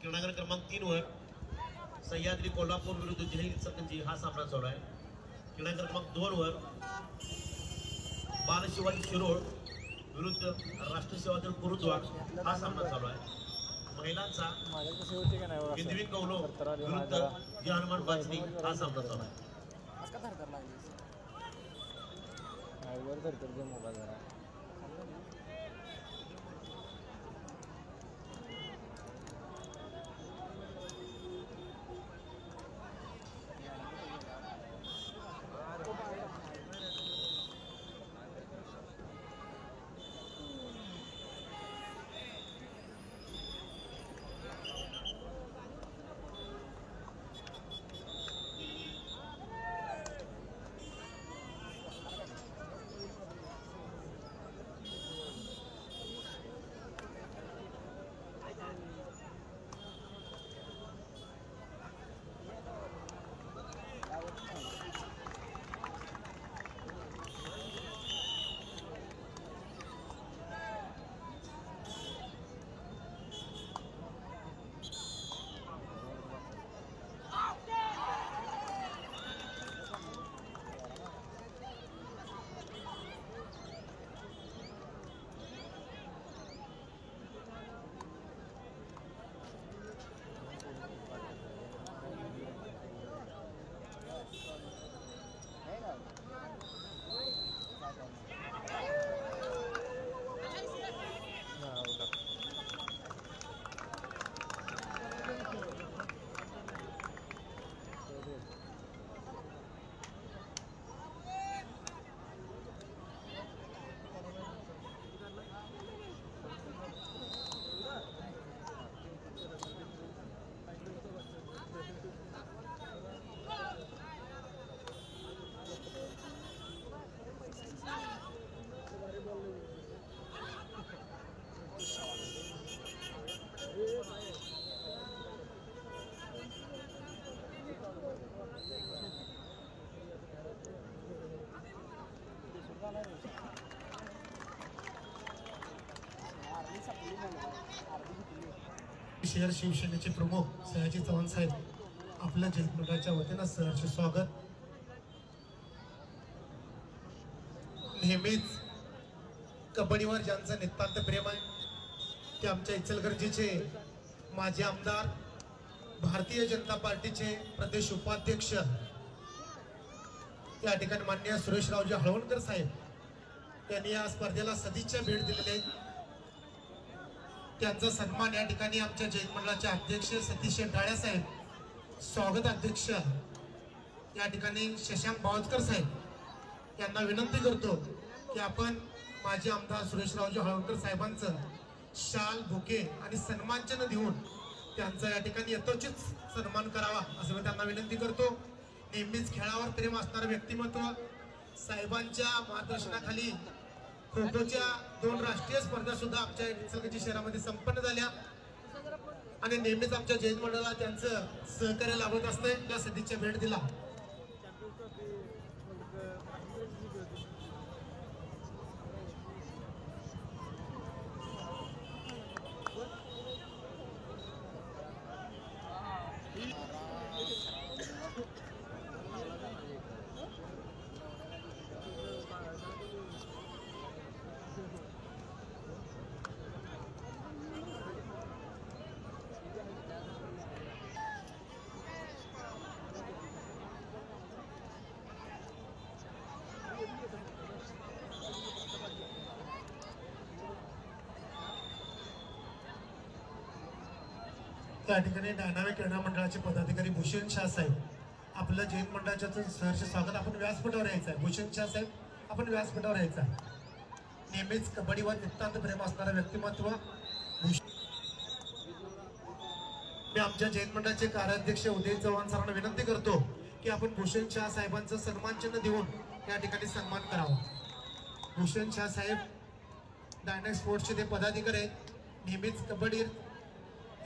क्रीडांगण क्रमांक 3 वर सह्याद्री कोल्हापूर विरुद्ध जय इचलकरंजी हा सामना चालू आहे। क्रीडांगण क्रमांक 2 वर बाल शिवाजी शिरोळ विरुद्ध राष्ट्र सेवा दल गुरुद्वार हा सामना चालू आहे। महिलांचा बिंदवी कौलो विरुद्ध जय हनुमान बाचणी हा सामना चालू आहे। शहर शिवसेनेचे प्रमुख सयाजी चव्हाण साहेब आपल्या जयंतमंडळाच्या वतीनं सहर्ष स्वागत। नेहमीच कबड्डीवर ज्यांचं नितांत प्रेम आहे ते आमच्या इचलकरंजीचे माजी आमदार, भारतीय जनता पार्टीचे प्रदेश उपाध्यक्ष या ठिकाणी माननीय सुरेशरावजी हळवणकर साहेब यांनी या स्पर्धेला सदिच्छा भेट दिलेली आहे। त्यांचा सन्मान या ठिकाणी आमच्या जयंत मंडळाचे अध्यक्ष सतीश डाळे साहेब, स्वागत अध्यक्ष या ठिकाणी शशांक बावचकर साहेब यांना विनंती करतो की आपण माजी आमदार सुरेशरावजी हळवणकर साहेबांचं शाल, बुके आणि सन्मानचिन्ह देऊन त्यांचा या ठिकाणी यथोचित सन्मान करावा असं मी त्यांना विनंती करतो। नेहमीच खेळावर प्रेम असणारं व्यक्तिमत्व, साहेबांच्या मार्गदर्शनाखाली खो खोच्या 2 राष्ट्रीय स्पर्धा सुद्धा आमच्या इचलकरंजी शहरामध्ये संपन्न झाल्या आणि नेहमीच आमच्या जयंत मंडळाला त्यांचं सहकार्य लाभत असते। त्या सदिच्छा भेट दिला। त्या ठिकाणी डायनामिक क्रीडा मंडळाचे पदाधिकारी भूषण शाह साहेब आपलं जैन मंडळाचं सहर्ष स्वागत। आपण व्यासपीठावर यायचं आहे। भूषण शाह साहेब आपण व्यासपीठावर यायचं आहे। नेहमीच कबड्डीवर नितांत प्रेम असणारं व्यक्तिमत्व मी आमच्या जैन मंडळाचे कार्याध्यक्ष उदय चव्हाण सरांना विनंती करतो की आपण भूषण शाह साहेबांचं सन्मानचिन्ह देऊन या ठिकाणी सन्मान करावा। भूषण शाह साहेब डायनामिक स्पोर्ट्सचे ते पदाधिकारी आहेत। नेहमीच कबड्डी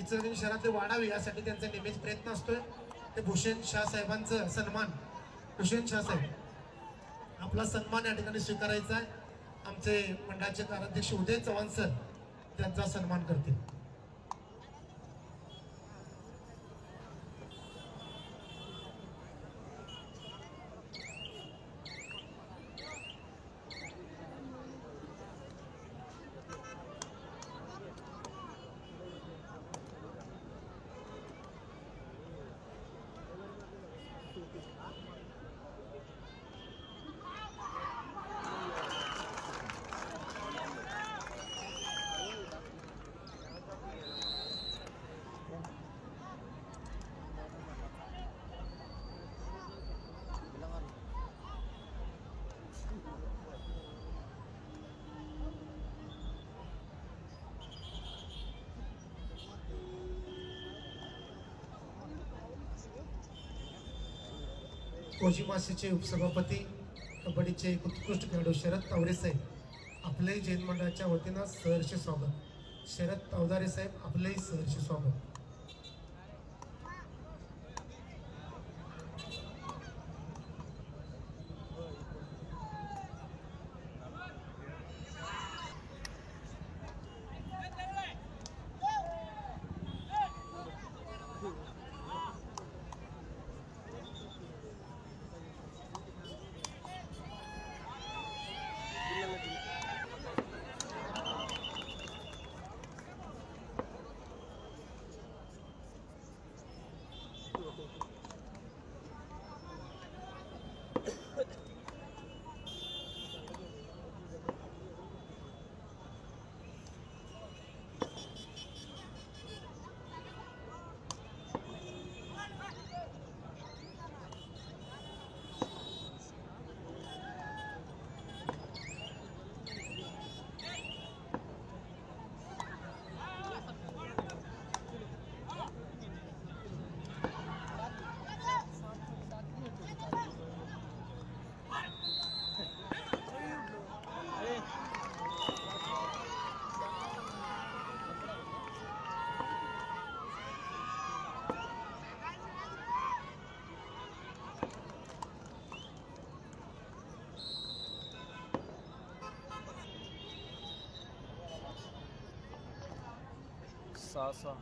इचलकरंजी शहरातले वाढावे यासाठी त्यांचा नेहमीच प्रयत्न असतोय। ते भूषण शाह साहेबांचं सन्मान, भूषण शाह साहेब आपला सन्मान या ठिकाणी स्वीकारायचा आहे। आमचे मंडळाचे कार्याध्यक्ष उदय चव्हाण सर त्यांचा सन्मान करतील। कोजीमासीचे उपसभापती कबड्डीचे एक उत्कृष्ट खेळाडू शरद तावरे साहेब आपल्याही जैन मंडळाच्या वतीनं सहर्ष स्वागत. शरद तावदारे साहेब आपलंही सहर्ष स्वागत. Sasa.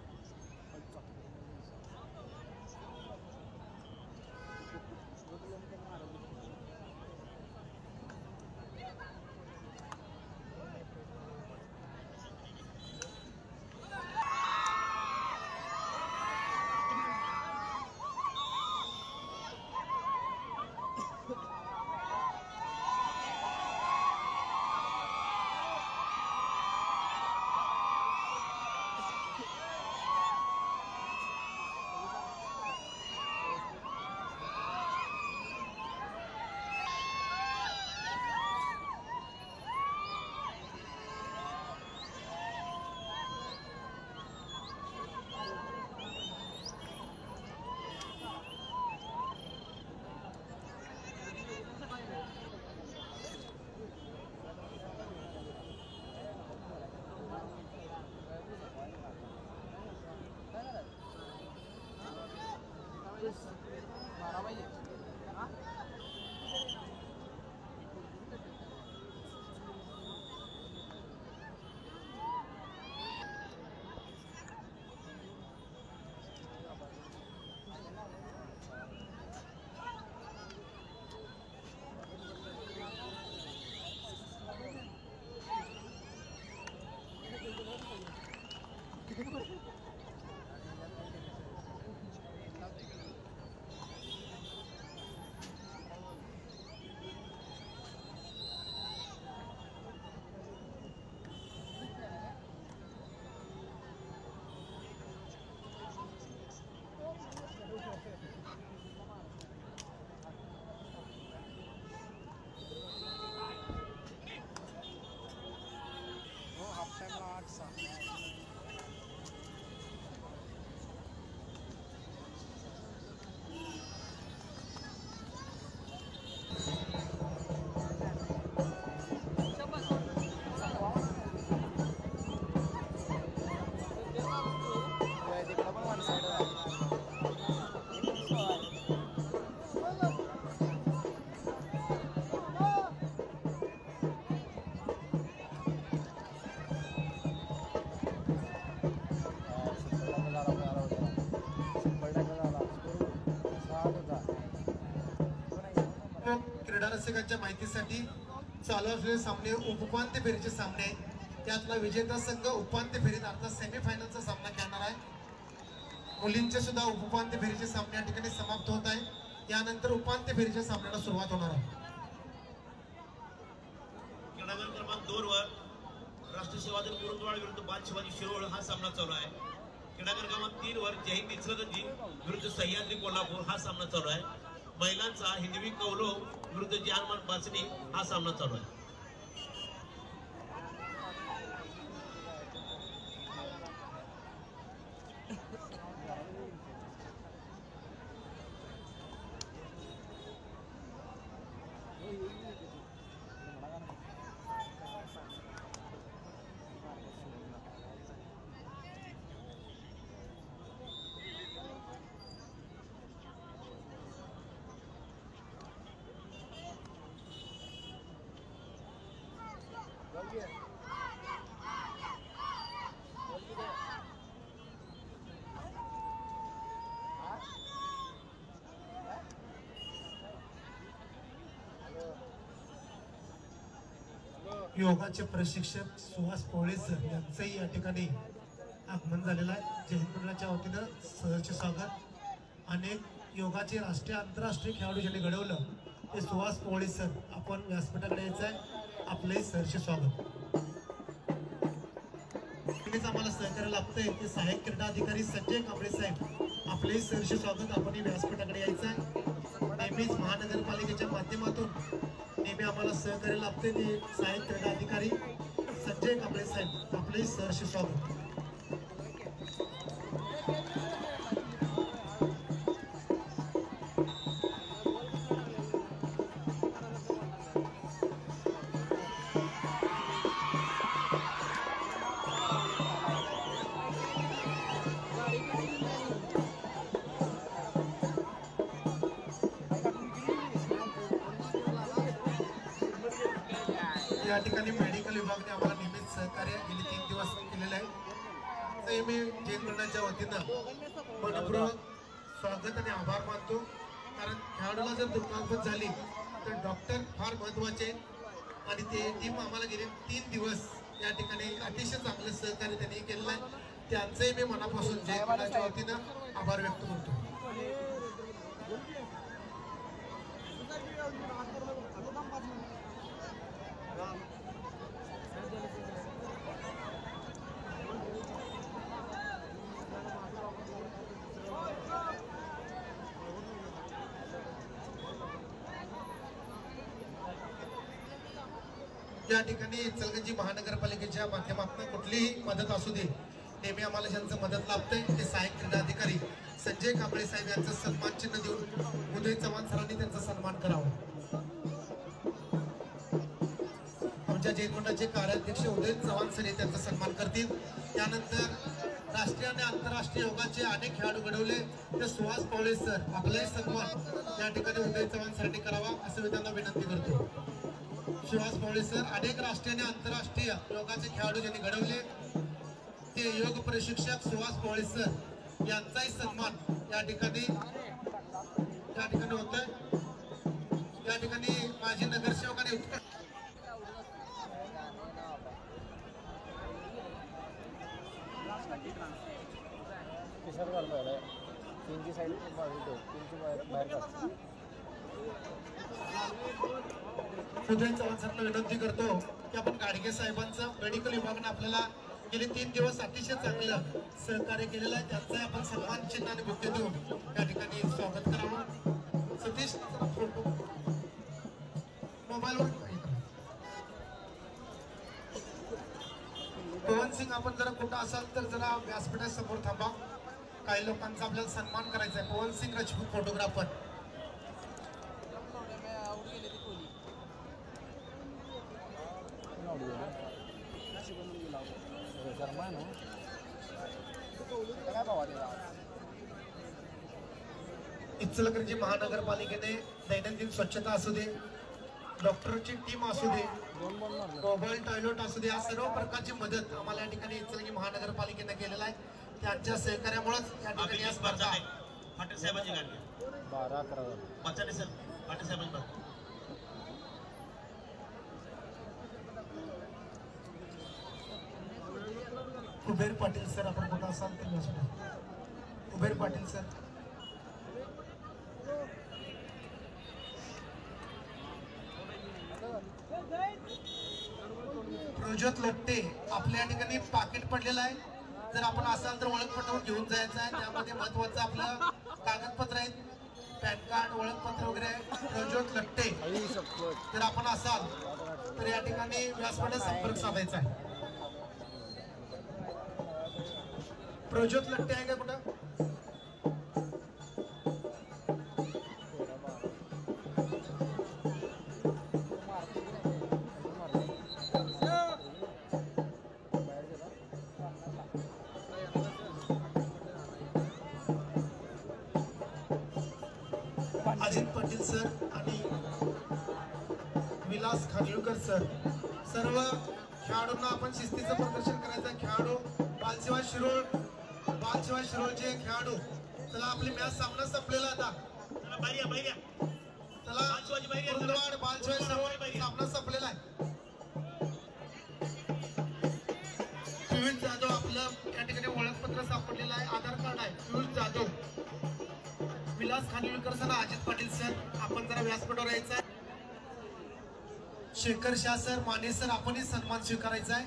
क्रीडा रसिकांच्या माहितीसाठी चालू असलेले सामने उपांत्य फेरीचे सामने. त्यातला विजेता संघ उपांत्य फेरीत अर्थात सेमीफायनलचा सामना खेळणार आहे. मुलींचे सुद्धा उपांत्य फेरीचे सामने या ठिकाणी समाप्त होत आहे. यानंतर उपांत्य फेरीच्या सामन्याला सुरुवात होणार आहे. क्रीडांगण क्रमांक 2 वर राष्ट्रीय सेवादल गुरुद्वार विरुद्ध बाल शिवाजी शिरोळ हा सामना चालू आहे. क्रीडांगण क्रमांक 3 वर जय हिंद इचलकरंजी विरुद्ध सह्याद्री कोल्हापूर हा सामना चालू आहे. महिलांचा हिंदवी कौलो विरुद्ध जानमान बाचणी हा सामना चालू आहे. योगाचे प्रशिक्षक सुहास पोळे सर यांचंही या ठिकाणी आगमन झालेलं आहे. जय हिंद मंडळाच्या वतीनं सहर्ष स्वागत. अनेक योगाचे राष्ट्रीय आंतरराष्ट्रीय खेळाडू ज्यांनी घडवलं ते सुहास पोळे सर, आपण व्यासपीठाकडे यायचं आहे. आपलंही सहर्ष स्वागत. आम्हाला सहकार्य लाभतंय ते सहाय्यक क्रीडा अधिकारी संजय कांबळे साहेब, आपलंही सहर्ष स्वागत. आपणही व्यासपीठाकडे यायचं आहे. नेहमीच महानगरपालिकेच्या माध्यमातून नेहमी आम्हाला सहकार्य लाभते ते सहाय्यक क्रीडा अधिकारी संजय कांबळे साहेब, आपलंही सहर्ष स्वागत. या ठिकाणी मेडिकल विभागाने आम्हाला नेहमीच सहकार्य गेली 3 दिवस केलेलं आहे. ते मी जैन मंडळाच्या वतीनं मनपूर्वक स्वागत आणि आभार मानतो. कारण खेळाडूला जर दुखापत झाली तर डॉक्टर फार महत्वाचे आणि ते टीम आम्हाला गेले 3 दिवस या ठिकाणी अतिशय चांगलं सहकार्य त्यांनी केलेलं आहे. त्यांचंही मी मनापासून जैन मंडळाच्या वतीनं आभार व्यक्त करतो. या ठिकाणी इचलकरंजी महानगरपालिकेच्या माध्यमातून कुठलीही मदत असू दे, नेहमी आम्हाला ज्यांचं मदत लाभतंय ते सहाय्यक क्रीडा अधिकारी संजय कांबळे साहेब यांचं सन्मान चिन्ह देऊन उदय चव्हाण सरांनी त्यांचा सन्मान करावा. आमच्या जैन मंडळाचे कार्याध्यक्ष उदय चव्हाण सर हे त्यांचा सन्मान करतील. त्यानंतर राष्ट्रीय आणि आंतरराष्ट्रीय योगाचे अनेक खेळाडू घडवले ते सुहास पोळे सर, आपलाही सन्मान या ठिकाणी उदय चव्हाण सरांनी करावा असं मी त्यांना विनंती करतो. सुहास पोळे सर अनेक राष्ट्रीय आणि आंतरराष्ट्रीय योगाचे खेळाडू ज्यांनी घडवले ते योग प्रशिक्षक सुहास पोळे सर यांचाही सन्मान या ठिकाणी होत आहे. या ठिकाणी माजी नगरसेवक आणि उत्कृष्ट उदय चव्हाण सरांना विनंती करतो की आपण गाडगे साहेबांचं मेडिकल विभागाने आपल्याला गेले 3 दिवस अतिशय चांगलं सहकार्य केलेलं आहे. त्यांचा आपण सन्मान चिन्ह आणि बुके देऊन या ठिकाणी स्वागत करावं. सतीश मोबाईलवर पवन सिंग, आपण जरा कुठं असाल तर जरा व्यासपीठासमोर थांबा. काही लोकांचा आपल्याला सन्मान करायचा आहे. पवन सिंग राजपूत फोटोग्राफर. इचलकरंजी महानगरपालिकेने दैनंदिन स्वच्छता असू दे, डॉक्टरची टीम असू दे, मोबाईल टॉयलेट असू दे, या सर्व प्रकारची मदत आम्हाला या ठिकाणी इचलकरंजी महानगरपालिकेने केलेला आहे. त्यांच्या सहकार्यामुळेच या ठिकाणी या स्पर्धा पाटील साहेबांची गाडी 12-11 पाटील सर, पाटील साहेबांची कुबेर पाटील सर, आपण कुठं असाल तर कुबेर पाटील सर. प्रज्योत लट्टे, आपल्या या ठिकाणी पाकिट पडलेलं आहे. जर आपण असाल तर ओळखपत्र घेऊन जायचं आहे. त्यामध्ये महत्वाचं आपलं कागदपत्र आहेत, पॅन कार्ड, ओळखपत्र वगैरे आहे. प्रज्योत लट्टे, जर आपण असाल तर या ठिकाणी व्यासपीठात संपर्क साधायचा आहे. प्रज्योत लट्टे आहे का कुठं? अजित पाटील सर आणि विलास खानविलकर सर, सर्व खेळाडूंना आपण शिस्तीचं प्रदर्शन करायचं आहे. खेळाडू बालशिवाय शिरोळचे खेळाडू. चला आपली मॅच सामना संपलेला आता. चला बाहेर या, बाहेर या. चला बालशिवाजी बाहेर या. कुरुंदवाड बालशिवाय शिरोळ सामना संपलेला आहे. पियुष जाधव आपलं या ठिकाणी ओळखपत्र सापडलेलं आहे, आधार कार्ड आहे. पियुष जाधव, विलास खानविलकर सर, अजित पाटील सर, आपण जरा व्यासपीठावर यायचं आहे. शेखर शाह सर, माने सर, आपणही सन्मान स्वीकारायचा आहे.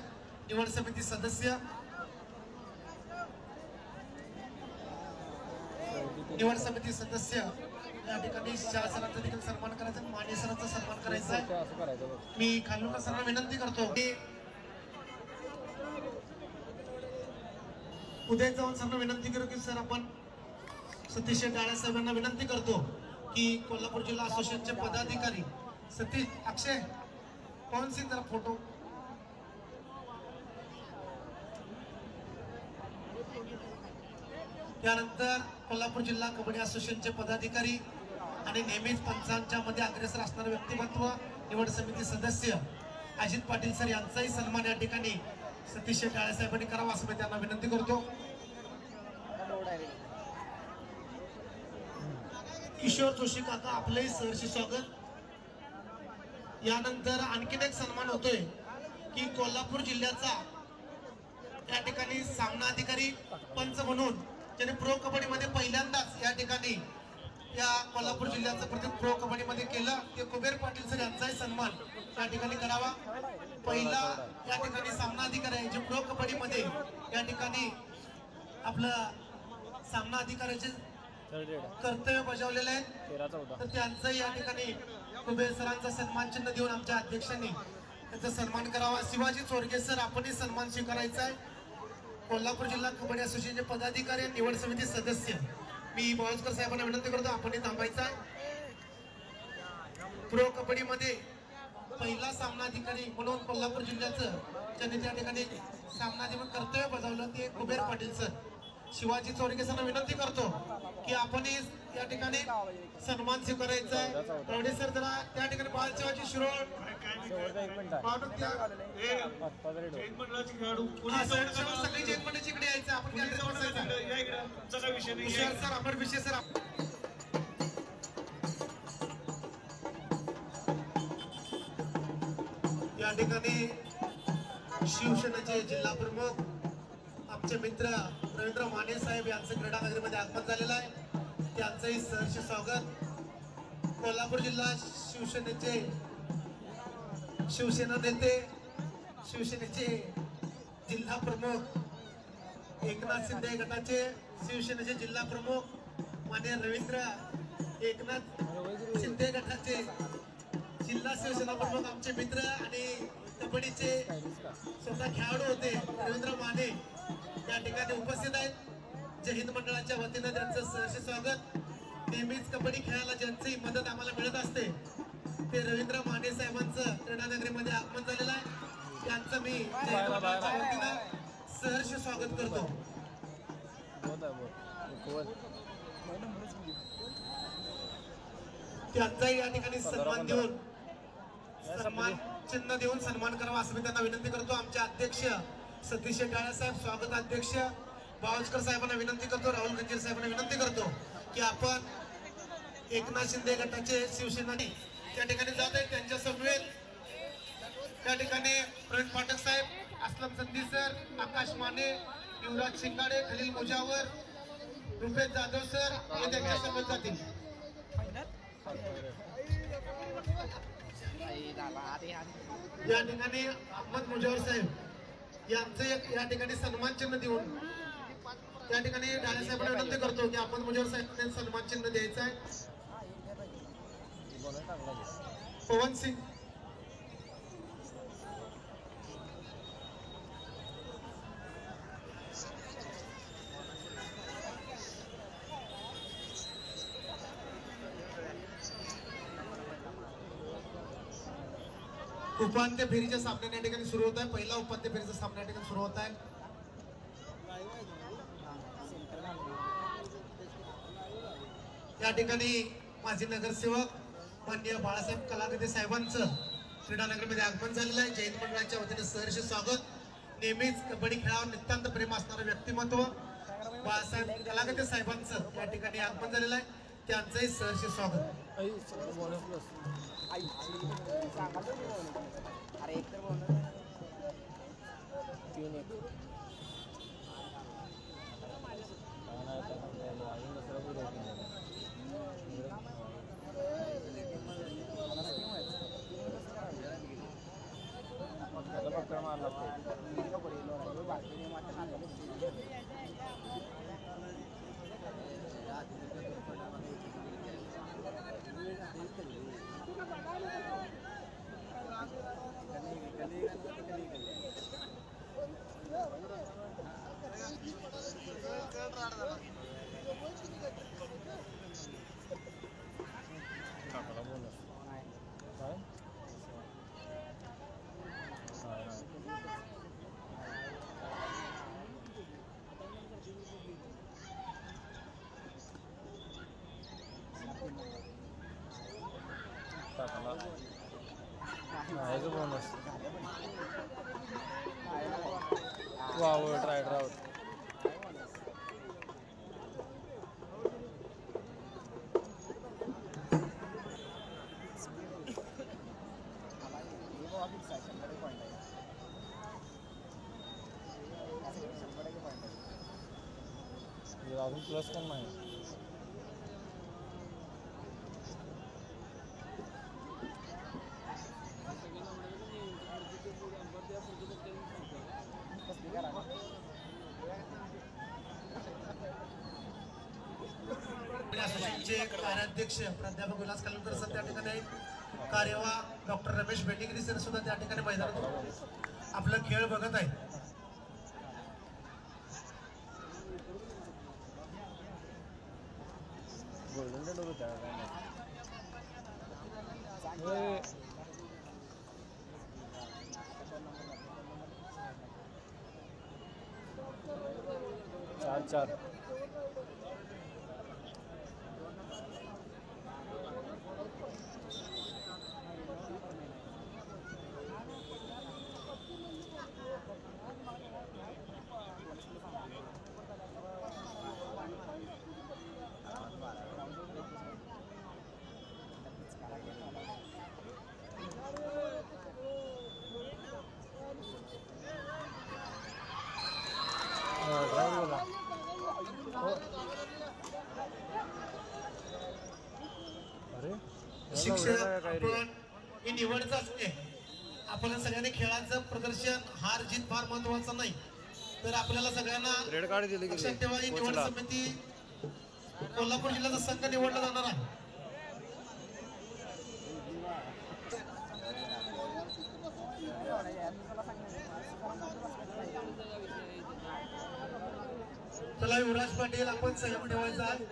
निवड समिती सदस्य, निवड समिती सदस्य या ठिकाणी शाह सरांचा देखील सन्मान करायचा, माने सरांचा सन्मान करायचा आहे. मी खानविलकर सरांना विनंती करतो की उदय चव्हाण सरांना विनंती करू की सर आपण सतीश डाळे साहेबांना विनंती करतो की कोल्हापूर जिल्हा असोसिएशनचे पदाधिकारी सतीश अक्षय पवन सिंग जरा फोटो. त्यानंतर कोल्हापूर जिल्हा कबड्डी असोसिएशनचे पदाधिकारी आणि नेहमीच पंचांच्या मध्ये अग्रेसर असणारे व्यक्तिमत्व निवड समिती सदस्य अजित पाटील सर यांचाही सन्मान या ठिकाणी सतीश डाळे साहेबांनी करावा असं मी त्यांना विनंती करतो. किशोर जोशी काका आपलंही सहर्ष स्वागत. यानंतर आणखीन एक सन्मान होतोय की कोल्हापूर जिल्ह्याचा या ठिकाणी सामना अधिकारी पंच म्हणून ज्याने प्रो कबड्डी मध्ये पहिल्यांदाच या ठिकाणी या कोल्हापूर जिल्ह्याचं प्रति प्रो कबड्डी मध्ये केलं ते कुबेर पाटील सर यांचाही सन्मान या ठिकाणी करावा. पहिला या ठिकाणी सामना अधिकारी आहे जे प्रो कबड्डी मध्ये या ठिकाणी आपलं सामना अधिकाऱ्याचे कर्तव्य बजावलेले आहेत तर त्यांचं या ठिकाणी कुबेर सरांचा सन्मान चिन्ह देऊन आमच्या अध्यक्षांनी त्यांचा सन्मान करावा. शिवाजी चोरगे सर आपणही सन्मान स्वीकारायचा आहे. कोल्हापूर जिल्हा कबड्डी असोसिएशनचे पदाधिकारी निवड समिती सदस्य मी बाळसकर साहेबांना विनंती करतो आपणही थांबायचा आहे. प्रो कबड्डी मध्ये पहिला सामना अधिकारी म्हणून कोल्हापूर जिल्ह्याचं ज्यांनी त्या ठिकाणी सामना अधिकारी कर्तव्य बजावलं ते कुबेर पाटील सर. शिवाजी चोरगे सरांना विनंती करतो की आपण या ठिकाणी सन्मान स्वीकारायचा आहे. रवडे सर जरा त्या ठिकाणी बालशिवाजी शिरोळ सगळी जैन मंडळाची इकडे यायचं आपण सर आपण विषय सर या ठिकाणी शिवसेनेचे जिल्हा प्रमुख आमचे मित्र रवींद्र माने साहेब यांचं क्रीडा नगरीमध्ये आगमन झालेलं आहे. त्यांचंही सहर्ष स्वागत. कोल्हापूर जिल्हा शिवसेना नेते शिवसेनेचे जिल्हा प्रमुख एकनाथ शिंदे गटाचे शिवसेनेचे जिल्हा प्रमुख मान्य रवींद्र एकनाथ शिंदे गटाचे जिल्हा शिवसेना प्रमुख आमचे मित्र आणि कबड्डीचे स्वतः खेळाडू होते रवींद्र माने या ठिकाणी उपस्थित आहेत. जय हिंद मंडळाच्या वतीनं त्यांचं सहर्ष स्वागत. नेहमीच कबड्डी खेळायला ज्यांची मदत आम्हाला मिळत असते ते रवींद्र माने साहेबांचं क्रीडा नगरीमध्ये आगमन झालेलं आहे. त्यांचं मी जय हिंद मंडळाच्या वतीनं सहर्ष स्वागत करतो. त्यांचाही या ठिकाणी सन्मान देऊन सन्मान चिन्ह देऊन सन्मान करावा असं मी त्यांना विनंती करतो. आमचे अध्यक्ष सतीश डाळे साहेब, स्वागत अध्यक्ष बावस्कर साहेबांना विनंती करतो, राहुल गंजीर साहेबांना विनंती करतो की आपण एकनाथ शिंदे गटाचे शिवसेना त्या ठिकाणी जात आहेत. त्यांच्या समवेत त्या ठिकाणी प्रवीण पाठक साहेब, असलम संधी सर, आकाश माने, युवराज शिंगाडे, खलील मुजावर, रुपेश जाधव सर हे त्यांच्या समवेत जातील. या ठिकाणी अहमद मुजावर साहेब यांचं एक या ठिकाणी सन्मान चिन्ह देऊन त्या ठिकाणी डाळे साहेबांना विनंती करतो की अहमद मुजावर साहेब सन्मान चिन्ह द्यायचं आहे. पवन सिंग उपांत्य फेरीच्या सामन्या या ठिकाणी सुरू होत आहे. पहिला उपांत्य फेरीचा सामना या ठिकाणी सुरू होत आहे. या ठिकाणी माजी नगरसेवक माननीय बाळासाहेब कलागते साहेबांचं क्रीडानगरमध्ये आगमन झालेलं आहे. जैन मंडळाच्या वतीने सहर्ष स्वागत. नेहमीच कबड्डी खेळावर नितांत प्रेम असणारं व्यक्तिमत्व बाळासाहेब कलागते साहेबांचं या ठिकाणी आगमन झालेलं आहे. त्यांचंही सहर्ष स्वागत. बोनस वाव राईट राऊट अजून प्लस पण नाही. असोसिएशनचे कार्याध्यक्ष प्राध्यापक विलास कलमकर सर त्या ठिकाणी आहेत. कार्यवाह डॉक्टर रमेश बेंडेगिरी सर सुद्धा त्या ठिकाणी मैदानात आपला खेळ बघत आहेत. चार शिक्षक आपण ही निवडच असते. आपल्याला सगळ्यांनी खेळाचं प्रदर्शन हार जीत फार महत्वाचं नाही, तर आपल्याला सगळ्यांना रेड कार्ड दिले लक्षात ठेवा ही निवड समिती कोल्हापूर जिल्ह्याचा संघ निवडला जाणार आहे. चला युवराज पाटील आपण संयम ठेवायचा आहे.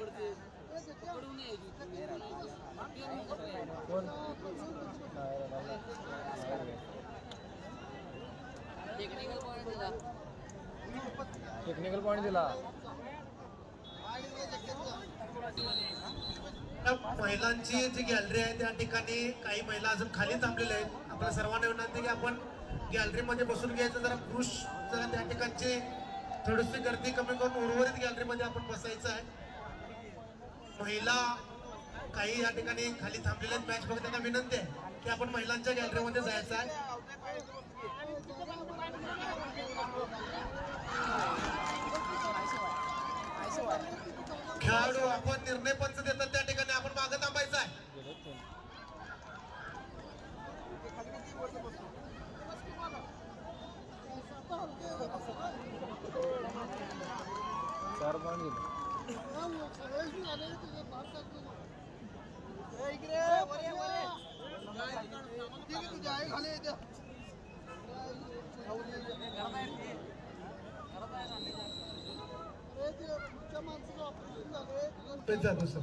टेक्निकल पॉइंट दिला. महिलांची जी गॅलरी आहे त्या ठिकाणी काही महिला अजून खाली थांबलेल्या आहेत. आपल्या सर्वांना विनंती की आपण गॅलरीमध्ये बसून घ्यायचं. जरा पुरुष जरा त्या ठिकाणची थोडीशी गर्दी कमी करून उर्वरित गॅलरीमध्ये आपण बसायचं आहे. महिला काही या ठिकाणी खाली थांबलेल्या आहेत मॅच बघत, त्यांना विनंती आहे की आपण महिलांच्या गॅलरीमध्ये जायचं आहे. खेळाडू आपण निर्णय पंच देतात त्या ठिकाणी आपण मागं थांबायचं आहे. चार पॉइंट दिले. जातो सर.